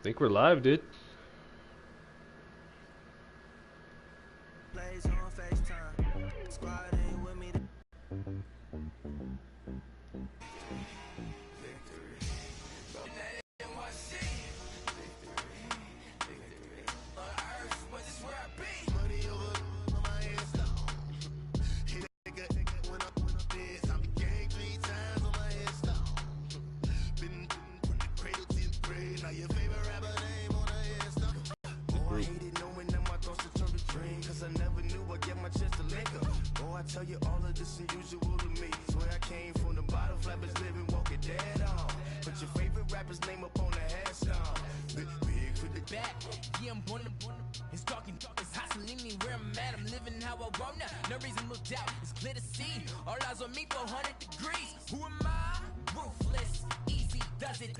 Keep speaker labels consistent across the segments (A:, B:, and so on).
A: think we're live, dude.
B: Tell you all of this unusual to me. Swear I came from the bottom, flappers living, walking dead on. Put your favorite rapper's name up on the headstone. Big for the back. Yeah, I'm born to it's talking, it's hustling me where I'm at. I'm living how I want now. No reason to look out, it's clear to see. All eyes on me, 400 degrees. Who am I? Ruthless, easy, does it.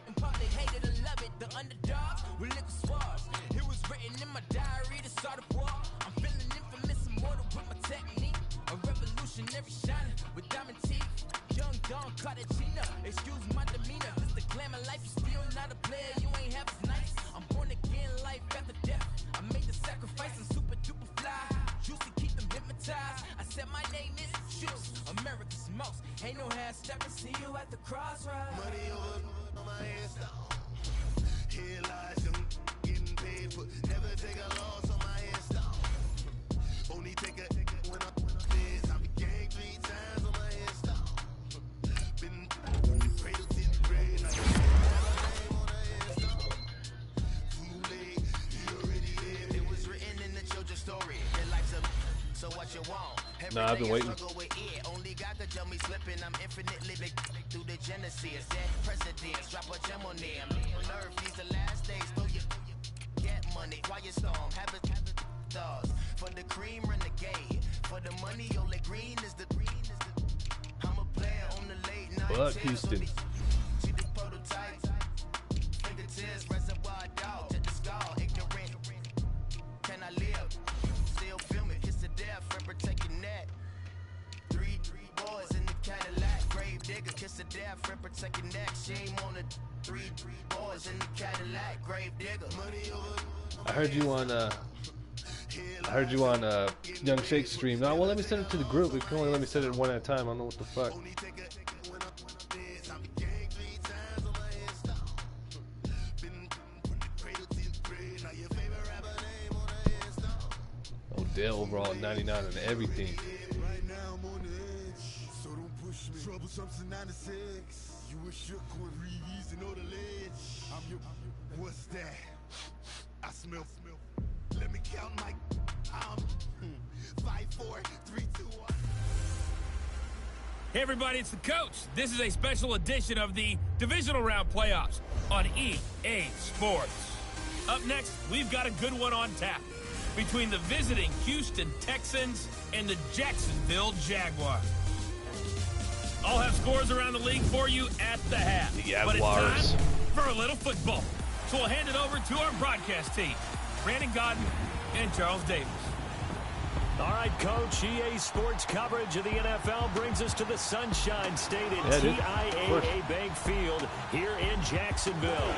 B: In public, hated or love it. The underdogs with liquid swords. It was written in my diary to start a war. I'm feeling infamous, immortal with my technique. A revolutionary shining with diamond teeth. Young Don Cartagena, excuse my demeanor. This the glamour life, you still not a player. You ain't half as nice. I'm born again, life after death. I made the sacrifice, I'm super duper fly. Used to keep them hypnotized. I said my name is Juice, America's most. Ain't no half stepping. See you at the crossroads. Money over my headstone. Here lies them getting paid for. Never take a loss on my headstone. Only take a when I'm this. I be gang 3 times on my headstone. Been from the cradle to the grave. Now you have a name on the headstone. Too late, you already lived. It was written in the children's story. Their life's a so what you want.
A: Nah, I've been waiting.
B: Only God could tell me slipping. I'm infinitely big through the Genesis. Dead presidents, drop a gem on them. On earth, these the last days. Throw your get money, quiet storm, have it thoughts. For the cream, renegade. For the money, only green is the. I'm a player on the late night.
A: Fuck Houston.
B: See the prototype. Fingertips, reservoir dog. Check the skull, ignorant. Can I live? Still film it. Kiss the death, forever take your neck. Three boys in the Cadillac. Grave digger, kiss the death, forever take your neck. Shame on the three boys in the Cadillac. Grave digger. Money over.
A: I heard you on Young Shake's stream. No, well, let me send it to the group. You can only let me send it one at a time. I don't know what the fuck. Odell overall 99 and everything.
B: Right now I'm on the edge, so don't push me. Trouble something 96. You were shook when Reeves and all the ledge. I'm your. What's that? I smell. Let me count my. 5, 4, 3, 2, 1.
C: Hey everybody, it's the coach. This is a special edition of the divisional round playoffs on EA Sports. Up next, we've got a good one on tap between the visiting Houston Texans and the Jacksonville Jaguars. I'll have scores around the league for you at the half.
A: The Jaguars.
C: But it's time for a little football. So we'll hand it over to our broadcast team, Brandon Godden and Charles Davis.
D: All right, Coach, EA Sports coverage of the NFL brings us to the Sunshine State at TIAA Bank Field here in Jacksonville.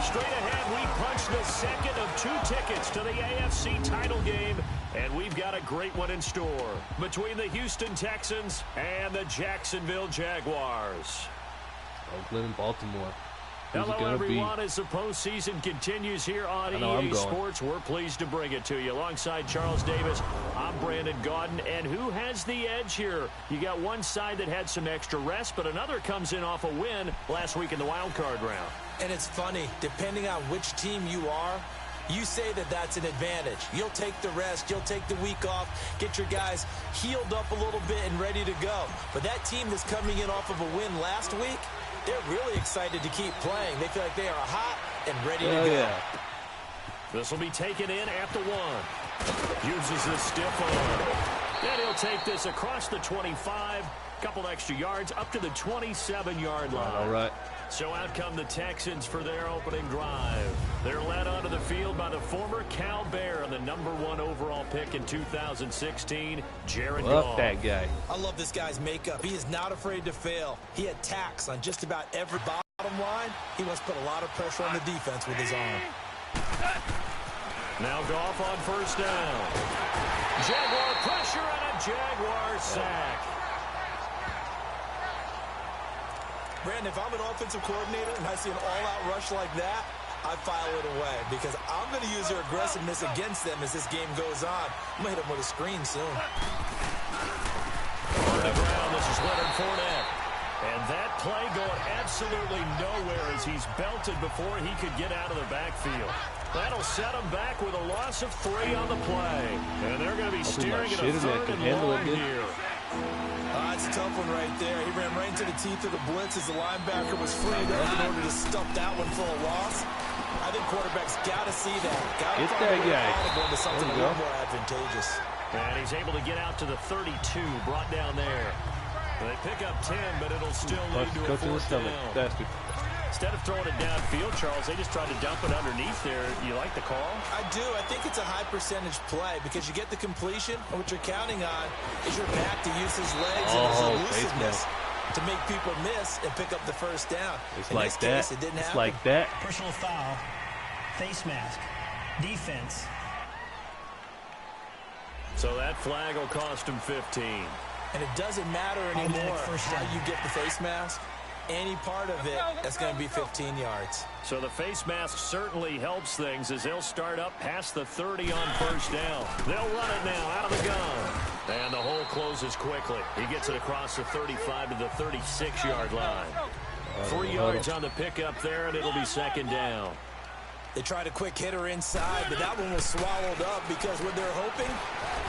D: Straight ahead, we punch the second of 2 tickets to the AFC title game, and we've got a great one in store between the Houston Texans and the Jacksonville Jaguars.
A: Oakland and Baltimore.
D: Hello, everyone. As the postseason continues here on EA Sports, we're pleased to bring it to you. Alongside Charles Davis, I'm Brandon Gaudin. And who has the edge here? You got one side that had some extra rest, but another comes in off a win last week in the wild card round.
E: And it's funny, depending on which team you are, you say that that's an advantage. You'll take the rest, you'll take the week off, get your guys healed up a little bit and ready to go. But that team that's coming in off of a win last week, they're really excited to keep playing. They feel like they are hot and ready to go.
A: Yeah.
D: This will be taken in at the 1. Uses the stiff arm. And he'll take this across the 25. Couple extra yards up to the 27-yard line.
A: All right.
D: So out come the Texans for their opening drive. They're led onto the field by the former Cal Bear and the #1 overall pick in 2016, Jared Goff.
A: Love that guy.
E: I love this guy's makeup. He is not afraid to fail. He attacks on just about every bottom Bottom line, he must put a lot of pressure on the defense with his arm.
D: Now Goff on first down. Jaguar pressure and a Jaguar sack.
E: Brandon, if I'm an offensive coordinator and I see an all-out rush like that, I file it away because I'm going to use their aggressiveness against them as this game goes on. I'm going to hit them with a screen soon.
D: On the ground, this is Leonard Fournette. And that play going absolutely nowhere as he's belted before he could get out of the backfield. That'll set him back with a loss of 3 on the play. And they're going to be staring at a 3rd and long here.
E: That's a tough one right there. He ran right into the teeth of the blitz as the linebacker was freed up in order to stuff that one for a loss. I think quarterbacks got to see that. Got to find a way out of something a little more advantageous.
D: And he's able to get out to the 32, brought down there. They pick up 10, but it'll still lead to a 4th down. Instead of throwing it downfield, Charles, they just tried to dump it underneath there. You like the call?
E: I do. I think it's a high percentage play because you get the completion, and what you're counting on is your back to use his legs and his elusiveness to make people miss and pick up the 1st down.
A: It's
E: In
A: like
E: this
A: that.
E: case, it didn't
A: it's
E: happen.
A: like that.
F: Personal foul, face mask, defense.
D: So that flag will cost him 15.
E: And it doesn't matter anymore how you get the face mask. Any part of it, that's going to be 15 yards.
D: So the face mask certainly helps things as they'll start up past the 30 on 1st down. They'll run it now out of the gun. And the hole closes quickly. He gets it across the 35 to the 36-yard line. 3 yards on the pickup there, and it'll be 2nd down.
E: They tried a quick hitter inside, but that one was swallowed up because what they're hoping,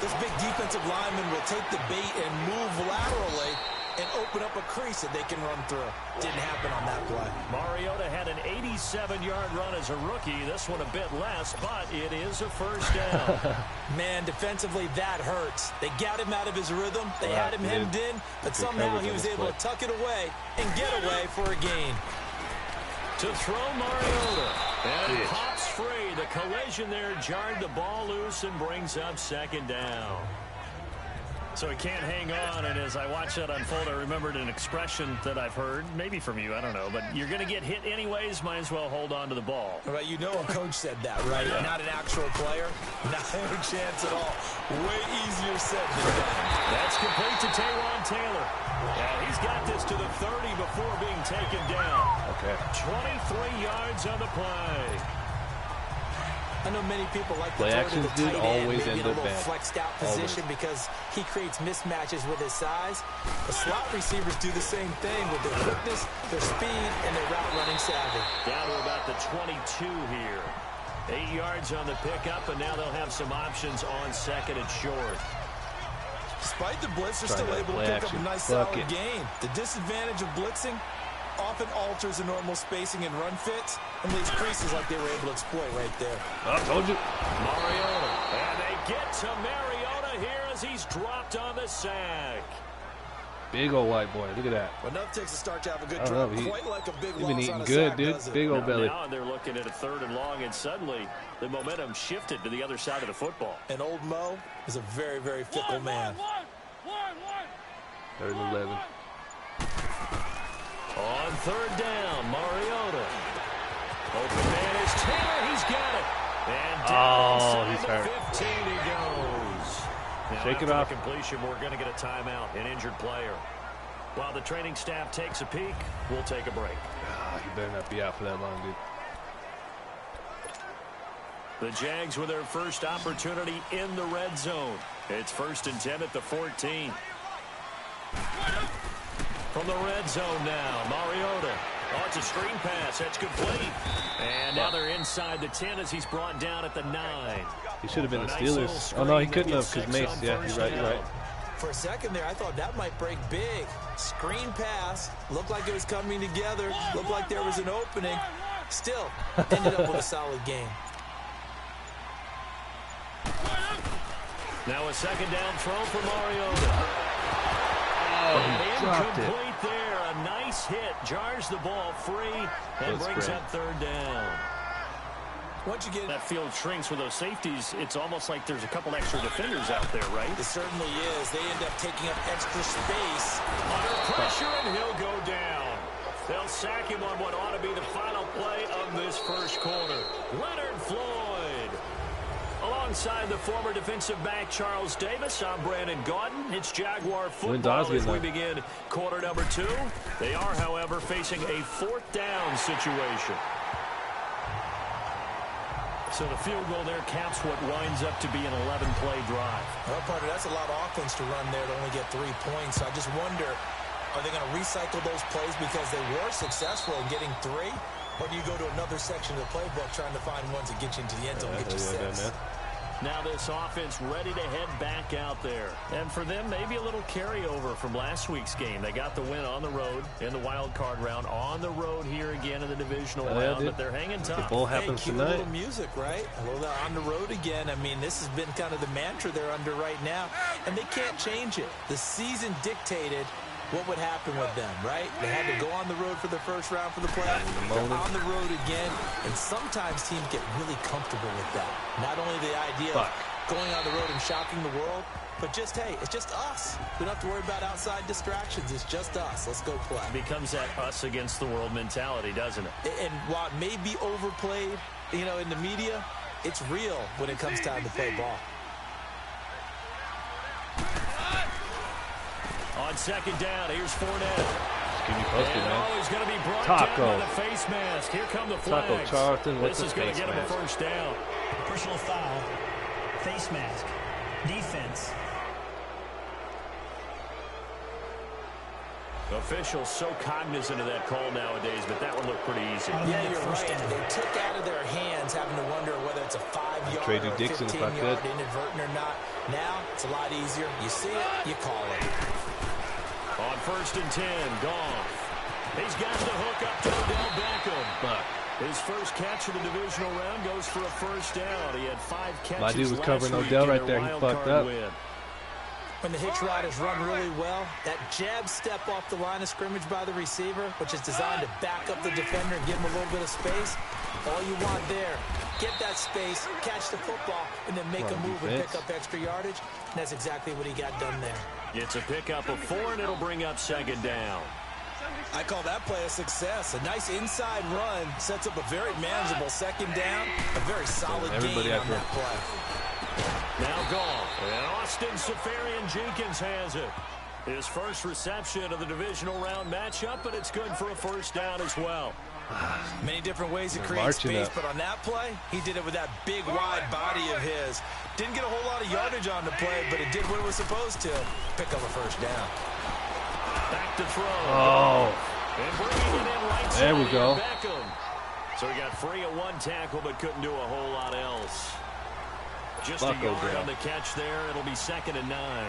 E: this big defensive lineman will take the bait and move laterally and open up a crease that they can run through. Didn't happen on that play.
D: Mariota had an 87-yard run as a rookie. This one a bit less, but it is a 1st down.
E: Man, defensively, that hurts. They got him out of his rhythm. They had him hemmed in, but somehow he was able to tuck it away and get away for a gain.
D: To throw Mariota. And it pops free. The collision there jarred the ball loose and brings up 2nd down. So he can't hang on, and as I watch that unfold, I remembered an expression that I've heard, maybe from you, I don't know, but you're going to get hit anyways, might as well hold on to the ball.
E: Right, you know a coach said that, right? Yeah. Not an actual player. Not a chance at all. Way easier said than done.
D: That's complete to Taywan Taylor. Yeah, he's got this to the 30 before being taken down.
A: Okay.
D: 23 yards on the play.
E: I know many people like
A: play
E: to
A: actions
E: throw to the tight end,
A: always
E: maybe
A: end
E: in a
A: up
E: little
A: bad.
E: flexed out position
A: Always.
E: because he creates mismatches with his size. The slot receivers do the same thing with their quickness, their speed, and their route running savvy.
D: Down to about the 22 here. 8 yards on the pickup, and now they'll have some options on 2nd and short.
E: Despite the blitz, they're still able to pick up a nice solid gain. The disadvantage of blitzing often alters the normal spacing and run fits and leaves creases like they were able to exploit right there.
A: I told you.
D: Mariota. And they get to Mariota here as he's dropped on the sack.
A: Big old white boy. Look at that.
E: Well, enough takes a start to have a good
A: I
E: drop.
A: don't know,
E: Quite like a big
A: He's
E: loss
A: been
E: on
A: eating
E: a
A: good,
E: sack,
A: dude.
E: doesn't it?
A: Big old belly.
D: Now they're looking at a 3rd and long, and suddenly the momentum shifted to the other side of the football.
E: And old Mo is a very, very fickle man.
A: 3rd and 11.
D: On 3rd down, Mariota. Open man is Taylor. He's got it. And down
A: he's
D: inside
A: hurt.
D: the 15 he goes. Now
A: Shake it
D: after
A: off.
D: the completion, we're going to get a timeout, an injured player. While the training staff takes a peek, we'll take a break.
A: He better not be out for that long, dude.
D: The Jags with their first opportunity in the red zone. It's 1st and 10 at the 14. From the red zone now, Mariota. Oh, it's a screen pass. That's complete. And now they're inside the 10 as he's brought down at the 9.
A: He should have been the
D: Nice
A: Steelers.
D: little
A: Oh, no, he
D: screen
A: couldn't have
D: that
A: because
D: gets 6
A: Mace.
D: on
A: Yeah,
D: first
A: you're right.
D: down.
E: For a second there, I thought that might break big. Screen pass. Looked like it was coming together. Looked like there was an opening. Still, ended up with a solid game.
D: Now a 2nd down throw for Mariota.
A: Oh, he dropped it.
D: Incomplete there. A nice hit. Jars the ball free and
A: That's
D: brings
A: great.
D: up 3rd down.
E: Once you get
D: That field shrinks with those safeties. It's almost like there's a couple extra defenders out there, right?
E: It certainly is. They end up taking up extra space.
D: Under pressure, and he'll go down. They'll sack him on what ought to be the final play of this first quarter. Leonard Floyd. Alongside the former defensive back Charles Davis, I'm Brandon Gaudin. It's Jaguar football as we begin quarter number 2. They are, however, facing a 4th down situation. So the field goal there caps what winds up to be an 11-play drive.
E: Well, partner, that's a lot of offense to run there to only get 3 points. I just wonder, are they going to recycle those plays because they were successful in getting 3? Or do you go to another section of the playbook trying to find ones that get you into the end zone and get you 6?
D: Now this offense ready to head back out there. And for them, maybe a little carryover from last week's game. They got the win on the road in the wild card round, on the road here again in the divisional round, but they're hanging tough.
A: The bowl happens tonight.
E: A little music, right? A little on the road again. I mean, this has been kind of the mantra they're under right now, and they can't change it. The season dictated what would happen with them, right? They had to go on the road for the first round for the playoff. They're on the road again, and sometimes teams get really comfortable with that. Not only the idea of going on the road and shocking the world, but just, hey, it's just us. We don't have to worry about outside distractions. It's just us. Let's go play.
D: It becomes that us against the world mentality, doesn't it? And
E: while it may be overplayed, you know, in the media, it's real when it comes time to play ball.
D: On second down, here's Fournette.
A: Keep me posted, man.
D: He's going to be brought down by the face mask. Here come the flags.
A: Taco Charlton with
D: this
A: the
D: is going to get him
A: mask.
D: a first down.
F: Personal foul, face mask, defense.
D: Officials so cognizant of that call nowadays, but that one looked pretty easy.
E: Yeah, you're right. They took out of their hands having to wonder whether it's a 5-yard or a 15-yard inadvertent or not. Now, it's a lot easier. You see it, you call it.
D: On 1st and 10, Goff. He's got the hook up to Odell Beckham. His first catch of the divisional round goes for a first down. He had 5 catches.
A: My dude was covering Odell right there. He fucked up.
E: When the hitch route is run really well, that jab step off the line of scrimmage by the receiver, which is designed to back up the defender and give him a little bit of space, all you want there, get that space, catch the football, and then make a move and pick up extra yardage. And that's exactly what he got done there.
D: It's a pickup of 4, and it'll bring up second down.
E: I call that play a success. A nice inside run sets up a very manageable second down. A very solid game on that play.
D: Now Goff, and Austin Seferian-Jenkins has it. His first reception of the divisional round matchup, but it's good for a first down as well.
E: Many different ways to create space, but on that play, he did it with that big, wide body of his. Didn't get a whole lot of yardage on the play, but it did what it was supposed to. Pick up a first down.
D: Back to throw.
A: Oh.
D: And bringing it in right side.
A: There we go.
D: Beckham. So he got free of 1 tackle, but couldn't do a whole lot else. Just a yard on the catch there. It'll be 2nd and 9.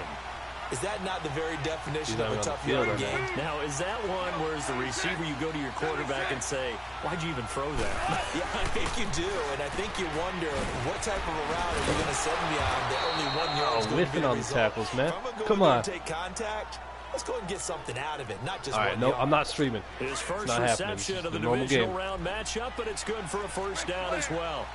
E: Is that not the very definition of a tough yard game?
D: Now, is that one where as the receiver you go to your quarterback and say, why'd you even throw that?
E: Yeah, I think you do, and I think you wonder what type of a route are you going to send me on that only 1 yard is going to be the
A: on the tackles, man.
E: Come on. Take contact. Let's go and get something out of it, not just 1 yard.
A: No, I'm not streaming.
D: His first reception of the divisional round matchup, but it's good for a first down as well.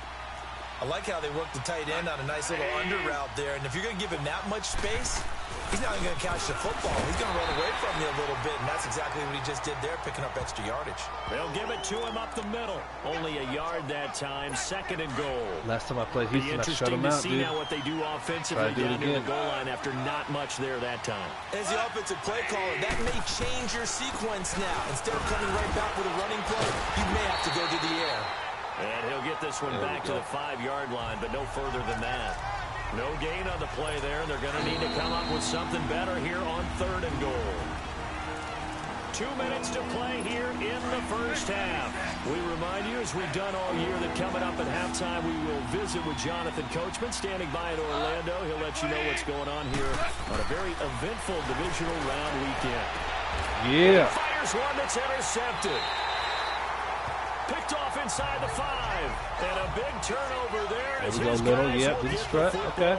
E: I like how they work the tight end on a nice little under route there, and if you're going to give him that much space, he's not even going to catch the football. He's going to run away from you a little bit, and that's exactly what he just did there, picking up extra yardage.
D: They'll give it to him up the middle. Only a yard that time, 2nd and goal.
A: Last time I played Houston, I shut him out, dude.
D: Interesting to see now what they do offensively down near the goal line after not much there that time.
E: As the offensive play caller, that may change your sequence now. Instead of coming right back with a running play, you may have to go to the air.
D: And he'll get this one back to the 5-yard line, but no further than that. No gain on the play there. They're going to need to come up with something better here on 3rd and goal. 2 minutes to play here in the first half. We remind you, as we've done all year, that coming up at halftime, we will visit with Jonathan Coachman standing by in Orlando. He'll let you know what's going on here on a very eventful divisional round weekend.
A: Yeah.
D: Fires one that's intercepted. Picked off inside the 5. And a big turnover there.
A: There we go, little. Yep, did strut. Okay.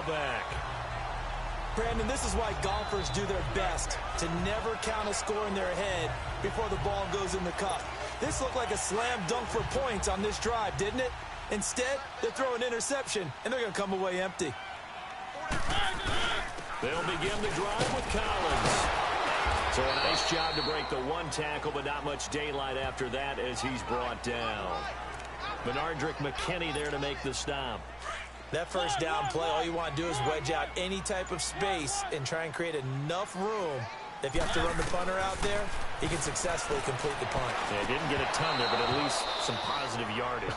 E: Brandon, this is why golfers do their best to never count a score in their head before the ball goes in the cup. This looked like a slam dunk for points on this drive, didn't it? Instead, they throw an interception, and they're going to come away empty.
D: They'll begin the drive with Collins. So a nice job to break the one tackle, but not much daylight after that as he's brought down. Benardrick McKinney there to make the stop.
E: That first down play, all you want to do is wedge out any type of space and try and create enough room. If you have to run the punter out there, he can successfully complete the punt.
D: Yeah, didn't get a ton there, but at least some positive yardage.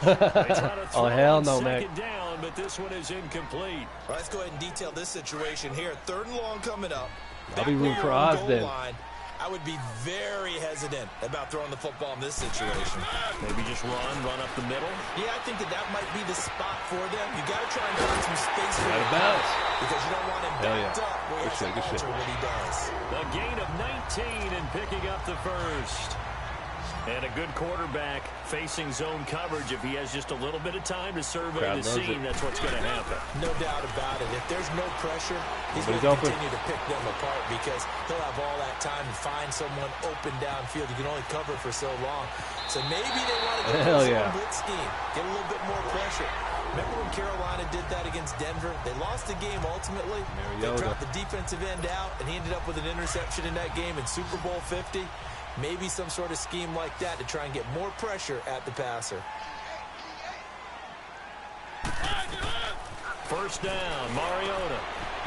A: Oh, hell no, man.
D: Second down, but this one is incomplete.
E: Well, let's go ahead and detail this situation here. 3rd and long coming up.
A: I'll be rooting for Oz then.
E: I would be very hesitant about throwing the football in this situation.
D: Maybe just run up the middle?
E: Yeah, I think that might be the spot for them. You got to try and find some space for him because you don't want him backed up where he has to alter what he does.
D: A gain of 19 and picking up the first. And a good quarterback facing zone coverage. If he has just a little bit of time to survey the scene, that's what's going to happen.
E: No doubt about it. If there's no pressure, he's going to continue to pick them apart because he'll have all that time to find someone open downfield. You can only cover for so long. So maybe they want to get a blitz scheme, get a little bit more pressure. Remember when Carolina did that against Denver? They lost the game ultimately. They dropped the defensive end out, and he ended up with an interception in that game in Super Bowl 50. Maybe some sort of scheme like that to try and get more pressure at the passer.
D: First down, Mariota.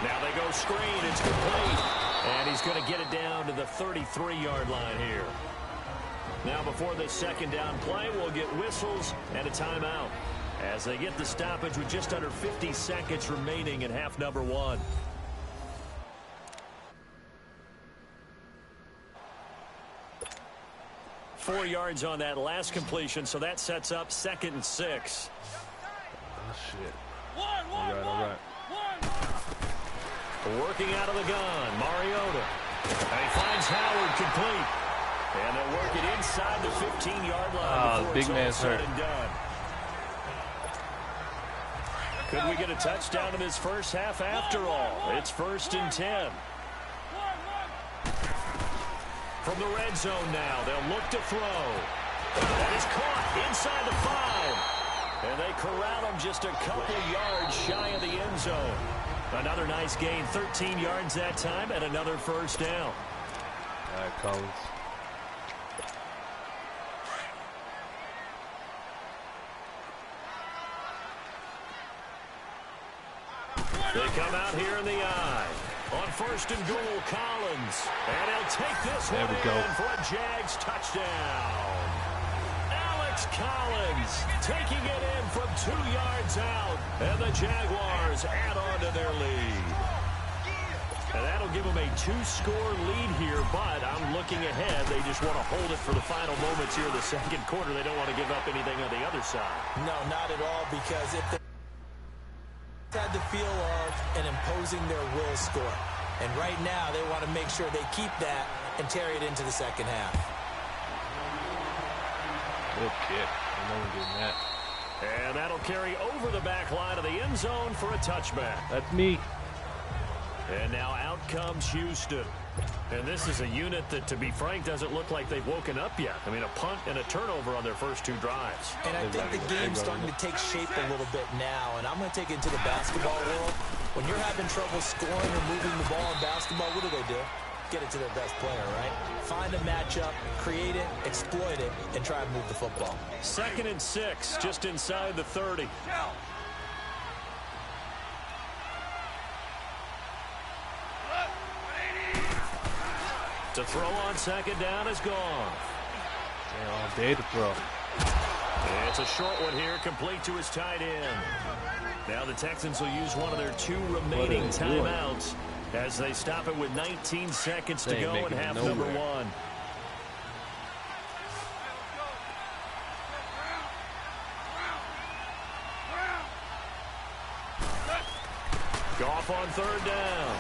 D: Now they go screen. It's complete. And he's going to get it down to the 33-yard line here. Now before this second down play, we'll get whistles and a timeout as they get the stoppage with just under 50 seconds remaining in half number 1. Four yards on that last completion, so that sets up 2nd and 6.
A: Oh, shit. All right.
D: Working out of the gun, Mariota. And he finds Howard complete. And they'll work it inside the 15-yard line before
A: big man's hurt.
D: And done. Could we get a touchdown in this first half after all? It's 1st and 10. From the red zone now, they'll look to throw. That is caught inside the 5. And they corral him just a couple yards shy of the end zone. Another nice gain, 13 yards that time, and another first down.
A: All right, Collins.
D: They come out here in the eye. On 1st and goal, Collins. And he'll take this one in for a Jags touchdown. Alex Collins taking it in from 2 yards out. And the Jaguars add on to their lead. And that'll give them a 2-score lead here, but I'm looking ahead. They just want to hold it for the final moments here in the second quarter. They don't want to give up anything on the other side.
E: No, not at all, because if they had the feel of and imposing their will score. And right now, they want to make sure they keep that and carry it into the second half.
A: Good kick. No one getting that.
D: And that'll carry over the back line of the end zone for a touchback.
A: That's me.
D: And now out comes Houston. And this is a unit that, to be frank, doesn't look like they've woken up yet. I mean, a punt and a turnover on their first 2 drives.
E: And I think the game's starting to take shape a little bit now. And I'm going to take it into the basketball world. When you're having trouble scoring or moving the ball in basketball, what do? Get it to their best player, right? Find a matchup, create it, exploit it, and try and move the football.
D: 2nd and 6, just inside the 30. To throw on 2nd down is gone.
A: Yeah, all day to throw.
D: It's a short one here, complete to his tight end. Now the Texans will use one of their 2 remaining timeouts as they stop it with 19 seconds to go in half number 1. Goff on 3rd down.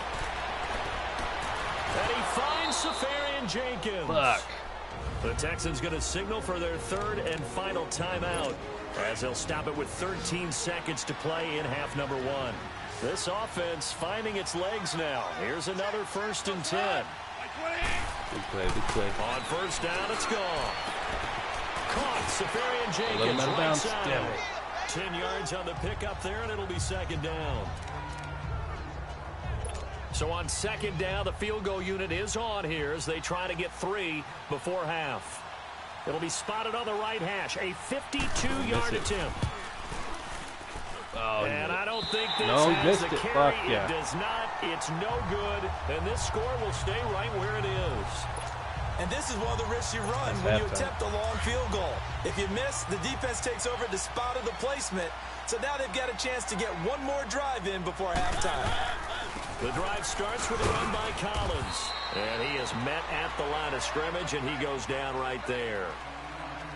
D: And he finds Safarian Jenkins.
A: Fuck.
D: The Texans going to signal for their 3rd and final timeout as they'll stop it with 13 seconds to play in half number 1. This offense finding its legs now. Here's another 1st and 10.
A: Big play.
D: On 1st down, it's gone. Caught, Safarian Jenkins, right side. 10 yards on the pickup there, and it'll be 2nd down. So on second down, the field goal unit is on here as they try to get 3 before half. It'll be spotted on the right hash. A 52-yard attempt.
A: Oh,
D: and I don't think this
A: has
D: the carry.
A: Fuck yeah.
D: It does not. It's no good. And this score will stay right where it is.
E: And this is one of the risks you run when you attempt a long field goal. If you miss, the defense takes over at the spot of the placement. So now they've got a chance to get one more drive in before halftime.
D: The drive starts with a run by Collins. And he is met at the line of scrimmage, and he goes down right there.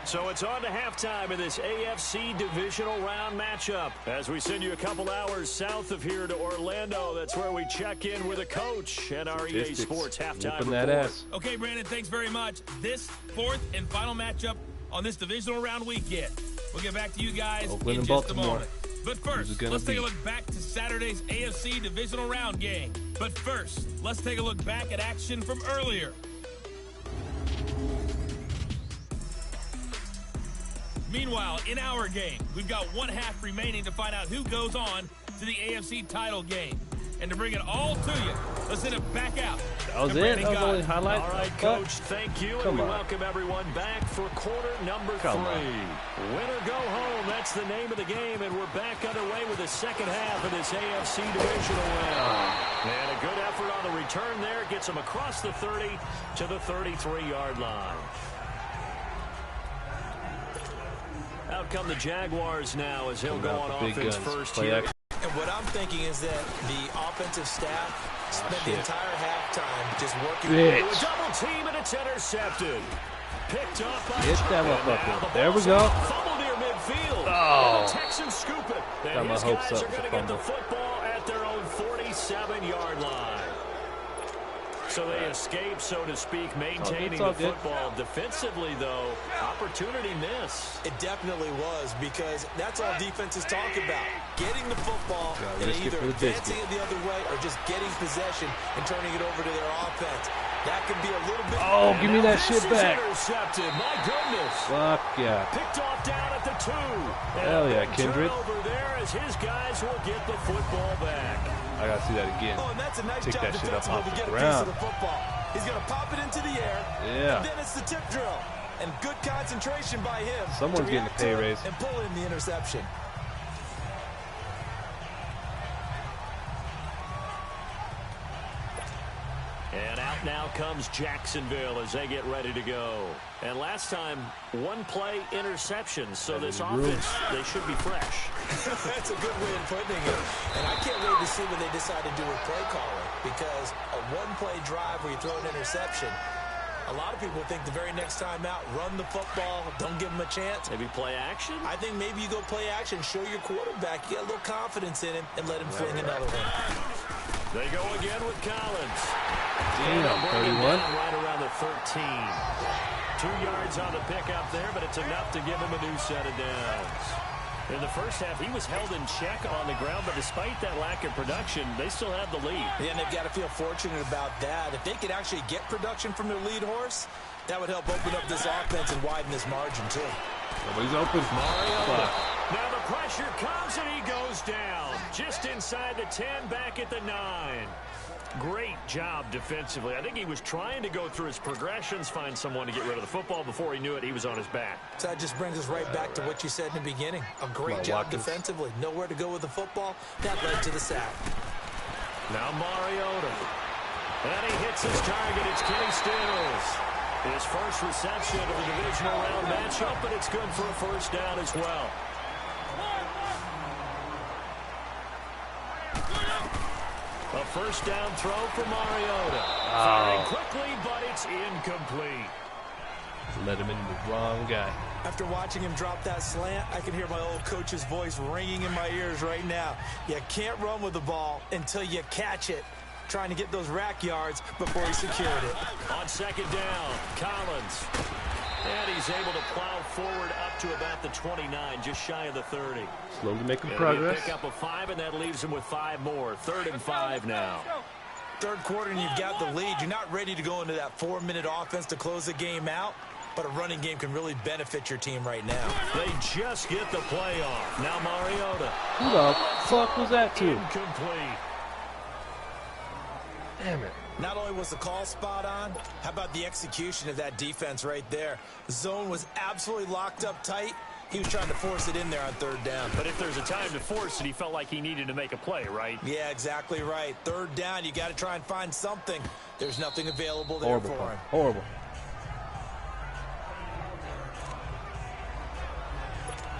D: So it's on to halftime in this AFC divisional round matchup. As we send you a couple hours south of here to Orlando, that's where we check in with a coach and our EA Sports halftime report.
C: Okay, Brandon, thanks very much. This fourth and final matchup on this divisional round weekend. We'll get back to you guys in just a moment. But first, let's take a look back to Saturday's AFC divisional round game. But first, let's take a look back at action from earlier. Meanwhile, in our game, we've got one half remaining to find out who goes on to the AFC title game. And to bring it all to you, let's send it back out.
A: That was it? That was only highlight?
D: All right, Coach, thank you. And we welcome everyone back for quarter number 3. Win or go home, that's the name of the game. And we're back underway with the second half of this AFC divisional round. And a good effort on the return there. Gets them across the 30 to the 33-yard line. Out come the Jaguars now as he'll go on offense first here.
E: And what I'm thinking is that the offensive staff spent the entire halftime just working.
D: A double team, and it's intercepted. Picked up by
A: There we go.
D: Fumble near midfield.
A: Oh.
D: And the Texans scoop it. And his guys are going to get the football at their own 47-yard line. So they escape, so to speak, maintaining the football. Defensively, though, opportunity miss.
E: It definitely was, because that's all defenses talk about. Getting the football and either advancing it the other way or just getting possession and turning it over to their offense. That could be a little bit...
A: Oh, give me that shit back.
D: Intercepted. My goodness.
A: Fuck yeah.
D: Picked off down at the 2.
A: Hell yeah, Kindred.
D: Over there as his guys will get the football back.
A: I gotta see that again.
E: Oh, and that's a nice
A: Take
E: job
A: that shit up off
E: to get
A: the
E: a piece of
A: ground.
E: the football. He's gonna pop it into the air.
A: Yeah.
E: And then it's the tip drill. And good concentration by him.
A: Someone's getting a pay raise.
E: And pull in the interception.
D: And out now comes Jacksonville as they get ready to go. And last time, one play interception. So this offense, they should be fresh.
E: That's a good way of putting it. And I can't wait to see what they decide to do with play calling. Because a one-play drive where you throw an interception, a lot of people think the very next time out, run the football, don't give them a chance.
D: Maybe play action?
E: I think maybe you go play action, show your quarterback, you get a little confidence in him, and let him fling another one.
D: They go again with Collins.
A: Damn, 31.
D: Right around the 13. 2 yards on the pickup there, but it's enough to give him a new set of downs. In the first half, he was held in check on the ground, but despite that lack of production, they still have the lead.
E: And they've got to feel fortunate about that. If they could actually get production from their lead horse, that would help open up this offense and widen this margin, too.
A: Nobody's open.
D: Mario. Now the pressure comes, and he goes down. Just inside the 10, back at the 9. Great job defensively. I think he was trying to go through his progressions, find someone to get rid of the football. Before he knew it, he was on his back.
E: So that just brings us right back to what you said in the beginning. A great job defensively. Nowhere to go with the football. That led to the sack.
D: Now Mariota. And he hits his target. It's Kenny Stills. His first reception of the divisional round matchup, but it's good for a first down as well. A first down throw for Mariota. Firing quickly, but it's incomplete.
A: Let him into the wrong guy.
E: After watching him drop that slant, I can hear my old coach's voice ringing in my ears right now. You can't run with the ball until you catch it. Trying to get those rack yards before he secured it.
D: On second down, Collins. And he's able to plow forward up to about the 29, just shy of the 30.
A: Slowly making progress.
D: Pick up a 5, and that leaves him with 5 more. 3rd and 5 now.
E: Third quarter, and you've got the lead. You're not ready to go into that 4-minute offense to close the game out, but a running game can really benefit your team right now.
D: They just get the play off. Now Mariota.
A: Who the fuck was that to?
D: Incomplete.
A: Damn it.
E: Not only was the call spot on, how about the execution of that defense right there? The zone was absolutely locked up tight. He was trying to force it in there on third down.
D: But if there's a time to force it, he felt like he needed to make a play, right?
E: Yeah, exactly right. Third down, you got to try and find something. There's nothing available there for him.
A: Horrible.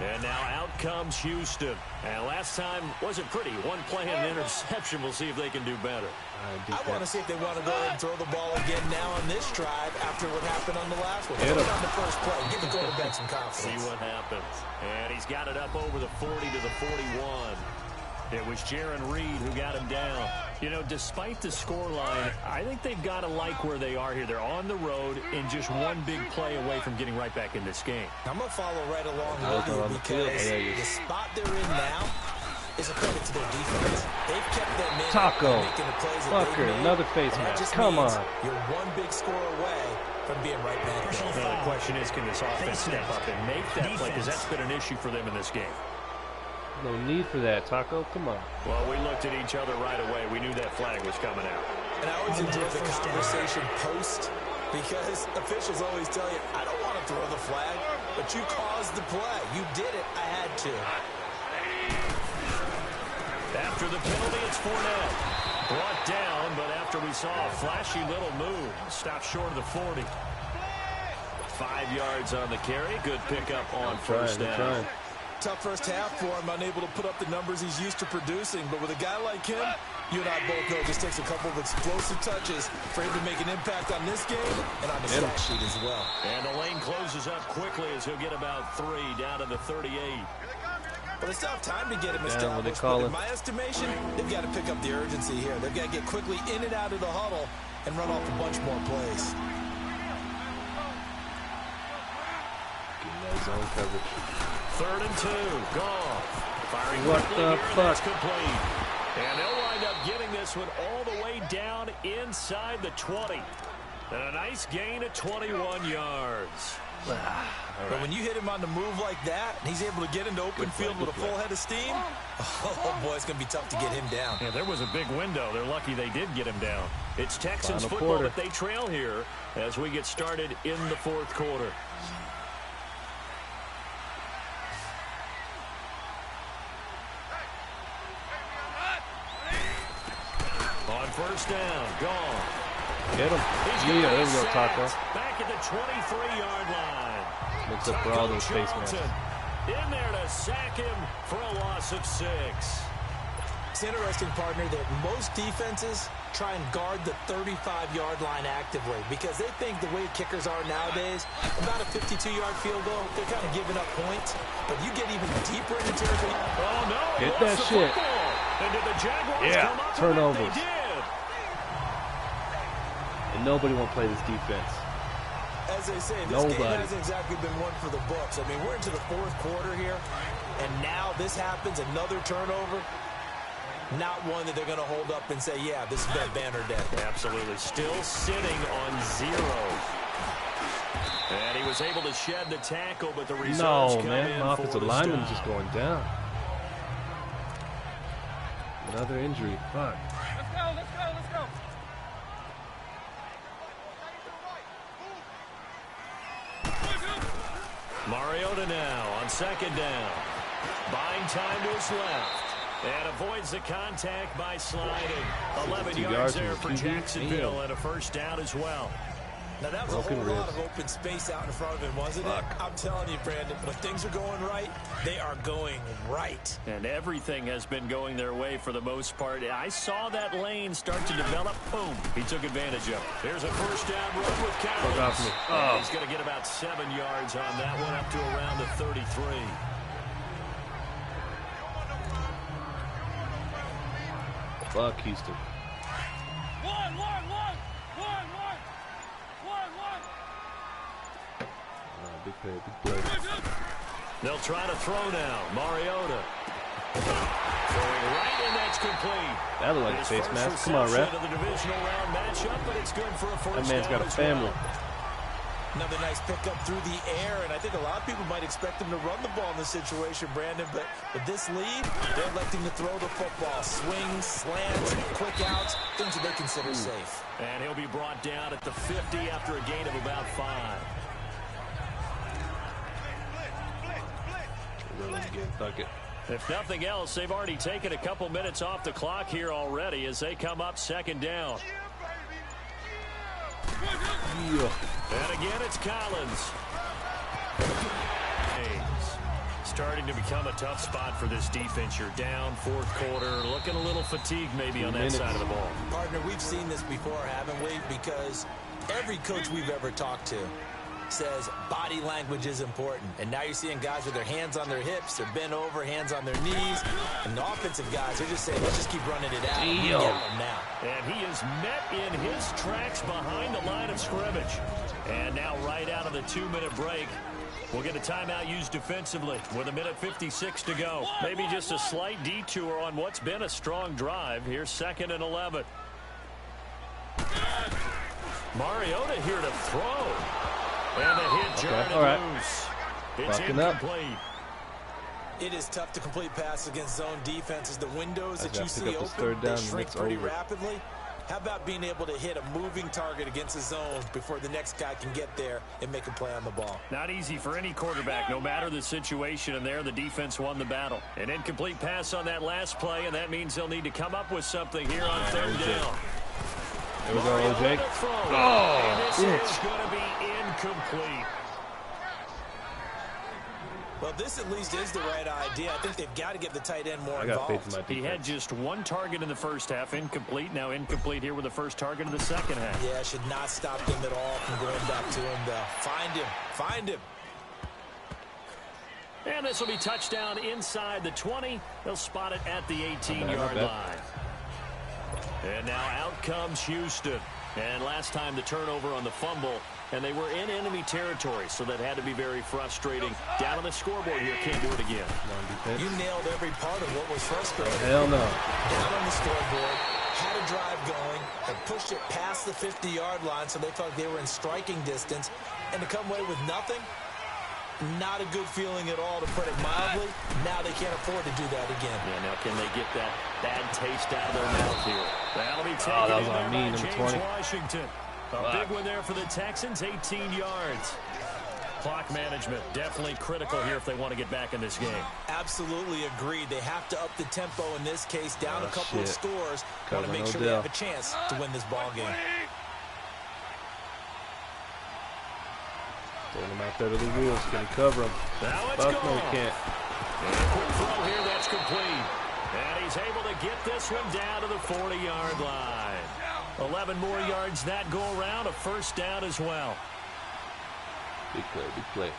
D: And now out comes Houston. And last time wasn't pretty. One play and an interception. We'll see if they can do better.
E: I want to see if they want to go ahead and throw the ball again now on this drive after what happened on the last one. Throw it on the first play. Give the quarterback some confidence.
D: See what happens. And he's got it up over the 40 to the 41. It was Jaron Reed who got him down. You know, despite the scoreline, I think they've got to like where they are here. They're on the road and just one big play away from getting right back in this game.
E: I'm going to follow right along with you because the spot they're in now is a credit to their defense. They've kept them in.
A: Taco.
E: Making the plays that
A: Fucker,
E: they made,
A: another face mask. Come on.
E: You're one big score away from being right back there.
D: Now, the question is, can this offense step up and make that play? Because that's been an issue for them in this game.
A: No need for that, Taco. Come on.
D: Well, we looked at each other right away. We knew that flag was coming out.
E: And I always enjoy the conversation post because officials always tell you, I don't want to throw the flag, but you caused the play. You did it. I had to. After the penalty, it's Fournette. Brought down, but after we saw a flashy little move, stopped short of the 40. 5 yards on the carry. Good pickup on first down. Tough first half for him, unable to put up the numbers he's used to producing. But with a guy like him, you and I both know it just takes a couple of explosive touches for him to make an impact on this game and on the stat sheet as well. And the lane closes up quickly as he'll get about 3 down to the 38. But it's not time to get him established. But in my estimation, they've got to pick up the urgency here. They've got to get quickly in and out of the huddle and run off a bunch more plays.
A: Getting that zone coverage.
D: 3rd and 2, gone. Firing
A: what the fuck?
D: Complete. And they'll wind up getting this one all the way down inside the 20. And a nice gain of 21 yards. But when you hit him on the move like that, and he's able to get into open field with a full head of steam, oh boy, it's going to be tough to get him down. Yeah, there was a big window. They're lucky they did get him down. It's Texans football, but they trail here as we get started in the 4th quarter. First down, gone.
A: Get him. Yeah, there we go, Taco.
D: Back at the 23-yard line.
A: Makes up for all those face masks.
D: In there to sack him for a loss of 6.
E: It's interesting, partner, that most defenses try and guard the 35-yard line actively because they think the way kickers are nowadays, about a 52-yard field goal, they're kind of giving up points. But you get even deeper into territory.
D: Oh, no.
A: Get that shit.
D: And did the Jaguars come up?
A: Turnovers.
D: They did.
A: And nobody won't play this defense.
E: As they say, this game hasn't exactly been one for the books. I mean, we're into the 4th quarter here, and now this happens, another turnover. Not one that they're going to hold up and say, yeah, this is that banner day.
D: Absolutely. Still sitting on 0. And he was able to shed the tackle, but the results come in.
A: My offensive lineman just going down. Another injury. Fuck.
G: Let's go.
D: Mariota now on 2nd down. Buying time to his left. And avoids the contact by sliding. 11 yards there for Jacksonville and a first down as well. Now, that was a whole lot of open space out in front of him, wasn't it? I'm telling you, Brandon, when things are going right, they are going right. And everything has been going their way for the most part. I saw that lane start to develop. Boom. He took advantage of it. There's a first down run with Cowboys. He's going to get about 7 yards on that one, up to around the 33.
A: Fuck Houston. Big play.
D: They'll try to throw now. Mariota. Throwing right, and that's complete.
A: That looked like a face mask. Come on, ref.
D: The divisional round matchup, but it's good for a first
A: that man's got a family.
E: Another nice pickup through the air, and I think a lot of people might expect him to run the ball in this situation, Brandon, but with this lead, they're electing to throw the football. Swings, slants, quick outs, things that they consider safe.
D: And he'll be brought down at the 50 after a gain of about 5. If nothing else, they've already taken a couple minutes off the clock here already as they come up second down. And again, it's Collins. Starting to become a tough spot for this defense. You're down fourth quarter, looking a little fatigued maybe on that side of the ball.
E: Partner, we've seen this before, haven't we? Because every coach we've ever talked to says body language is important. And now you're seeing guys with their hands on their hips, they're bent over, hands on their knees. And the offensive guys are just saying, let's just keep running it out. Now.
D: And he is met in his tracks behind the line of scrimmage. And now right out of the 2-minute break, we'll get a timeout used defensively with 1:56 to go. Maybe just a slight detour on what's been a strong drive. Here's 2nd and 11. Mariota here to throw. And the hit jarred loose. It's incomplete.
E: It is tough to complete passes against zone defenses. The windows that you see open, they shrink pretty rapidly. How about being able to hit a moving target against the zone before the next guy can get there and make a play on the ball?
D: Not easy for any quarterback, no matter the situation, and there the defense won the battle. An incomplete pass on that last play, and that means they'll need to come up with something here on 3rd down.
A: There we go, OJ.
D: And this is going to be incomplete.
E: Well, this at least is the right idea. I think they've got to get the tight end more involved.
A: Faith in my defense.
D: He had just 1 target in the first half, incomplete. Now incomplete here with the first target of the second half.
E: Yeah, should not stop them at all from going back to him, though. Find him.
D: And this will be touchdown inside the 20. They'll spot it at the 18-yard line. And now out comes Houston. And last time the turnover on the fumble, and they were in enemy territory, so that had to be very frustrating. Down on the scoreboard here, can't do it again.
E: You nailed every part of what was frustrating.
A: Hell no.
E: Down on the scoreboard, had a drive going, had pushed it past the 50-yard line, so they felt like they were in striking distance, and to come away with nothing, not a good feeling at all, to put it mildly. Now they can't afford to do that again.
D: Yeah, now can they get that bad taste out of their mouth here? That'll be taken
A: that was
D: in
A: on me,
D: by
A: number
D: James
A: 20.
D: Washington. A big one there for the Texans, 18 yards. Clock management definitely critical here if they want to get back in this game.
E: Absolutely agreed. They have to up the tempo in this case, down a couple of scores. Want to make sure
A: Odell.
E: they have a chance to win this ball game.
A: Throwing him out there to the wheels. Can he cover him?
D: Now it's
A: No,
D: gone.
A: he can't.
D: And a quick throw here, that's complete. And he's able to get this one down to the 40-yard line. 11 more yards that go around, a first down as well.
A: Big play.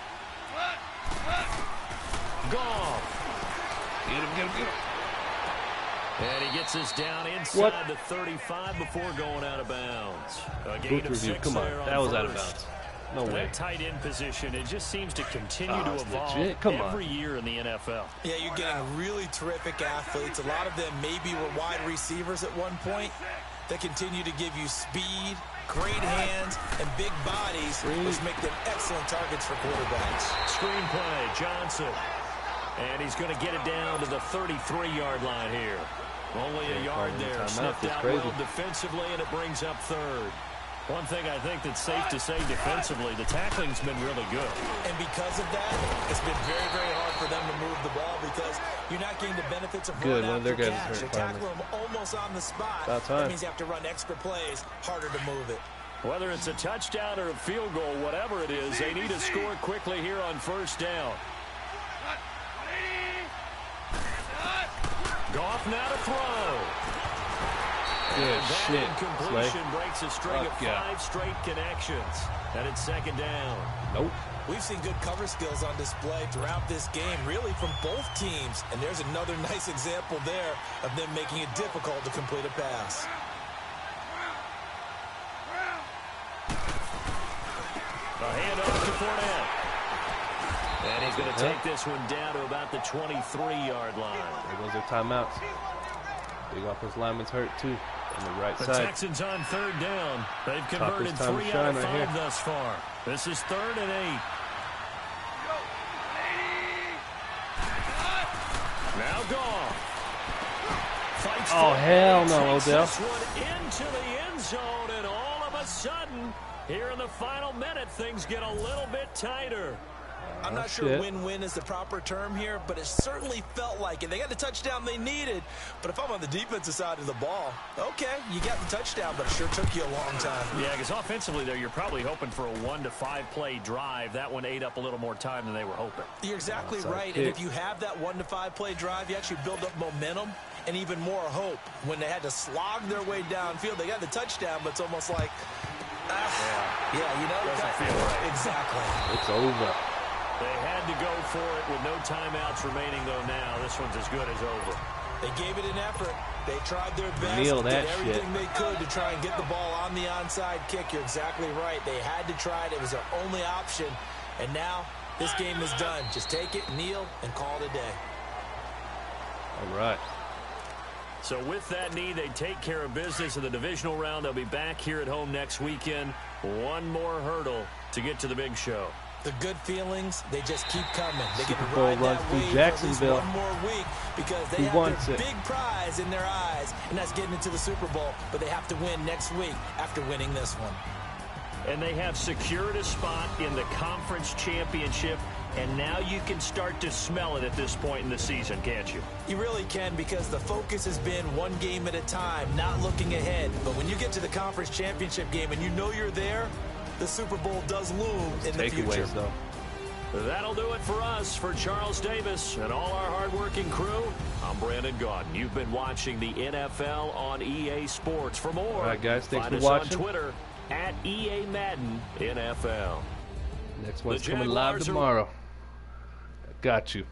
D: Gone.
A: Get him.
D: And he gets this down inside the 35 before going out of bounds. A gain
A: Booth
D: of
A: review.
D: 6
A: Come on.
D: there on
A: That was
D: first.
A: out of bounds. No way.
D: That tight end position, it just seems to continue to
A: it's
D: evolve
A: legit. Come on.
D: every year in the NFL.
E: Yeah, you're getting really terrific athletes. A lot of them maybe were wide receivers at one point. They continue to give you speed, great hands, and big bodies, which make them excellent targets for quarterbacks.
D: Screenplay, Johnson. And he's going to get it down to the 33-yard line here. Only a yard there. Sniffed out well defensively, and it brings up 3rd. One thing I think that's safe to say defensively, the tackling's been really good.
E: And because of that, it's been very, very hard for them to move the ball because you're not getting the benefits of
A: Good,
E: run
A: one of their
E: after
A: guys
E: catch.
A: is
E: You're
A: hurt,
E: tackling them almost on the spot.
A: About time.
E: That means you have to run extra plays, harder to move it.
D: Whether it's a touchdown or a field goal, whatever it is, they need to score quickly here on first down. Goff now to throw.
A: Good shit.
D: Completion breaks a string of 5 straight connections. And it's 2nd down.
A: Nope.
E: We've seen good cover skills on display throughout this game, really from both teams. And there's another nice example there of them making it difficult to complete a pass.
D: A handoff to Fournette. And he's going to take this one down to about the 23-yard line.
A: There goes their timeouts. Big offensive lineman's hurt, too. On the right
D: The
A: side.
D: Texans on 3rd down. They've converted
A: Time to
D: 3
A: shine
D: out of
A: right
D: 5
A: here.
D: thus far. This is 3rd and 8. Now Goff. Fights
A: Oh,
D: for
A: hell
D: it.
A: no,
D: Takes
A: Odell.
D: this one into the end zone, and all of a sudden, here in the final minute, things get a little bit tighter.
E: I'm not sure win-win is the proper term here, but it certainly felt like it. They got the touchdown they needed, but if I'm on the defensive side of the ball, okay, you got the touchdown, but it sure took you a long time.
D: Yeah, because offensively, there, you're probably hoping for a 1 to 5 play drive. That one ate up a little more time than they were hoping.
E: You're exactly right, and if you have that 1 to 5 play drive, you actually build up momentum and even more hope. When they had to slog their way downfield, they got the touchdown, but it's almost like, you know,
D: doesn't feel right.
E: Exactly.
A: It's over.
D: They had to go for it with no timeouts remaining, though. Now this one's as good as over.
E: They gave it an effort. They tried their best.
A: Kneel that
E: did everything
A: shit.
E: they could to try and get the ball on the onside kick. You're exactly right. They had to try it. It was their only option. And now this game is done. Just take it, kneel, and call it a day.
A: All right.
D: So with that knee, they take care of business in the divisional round. They'll be back here at home next weekend. One more hurdle to get to the big show.
E: The good feelings, they just keep coming. They get to
A: Super Bowl
E: ride
A: runs
E: that
A: through
E: wave
A: Jacksonville.
E: for at least one more week because they
A: Who
E: have
A: wants
E: their
A: it?
E: big prize in their eyes, and that's getting into the Super Bowl. But they have to win next week after winning this one.
D: And they have secured a spot in the conference championship, and now you can start to smell it at this point in the season, can't you?
E: You really can, because the focus has been one game at a time, not looking ahead. But when you get to the conference championship game and you know you're there, the Super Bowl does loom in the future.
A: Takeaways, though.
D: That'll do it for us. For Charles Davis and all our hardworking crew, I'm Brandon Gaudin. You've been watching the NFL on EA Sports. For more,
A: all right, guys, thanks
D: find
A: for
D: us
A: watching.
D: on Twitter at EA Madden NFL.
A: Next one's
D: The
A: coming live
D: Jaguars are-
A: tomorrow. Got you.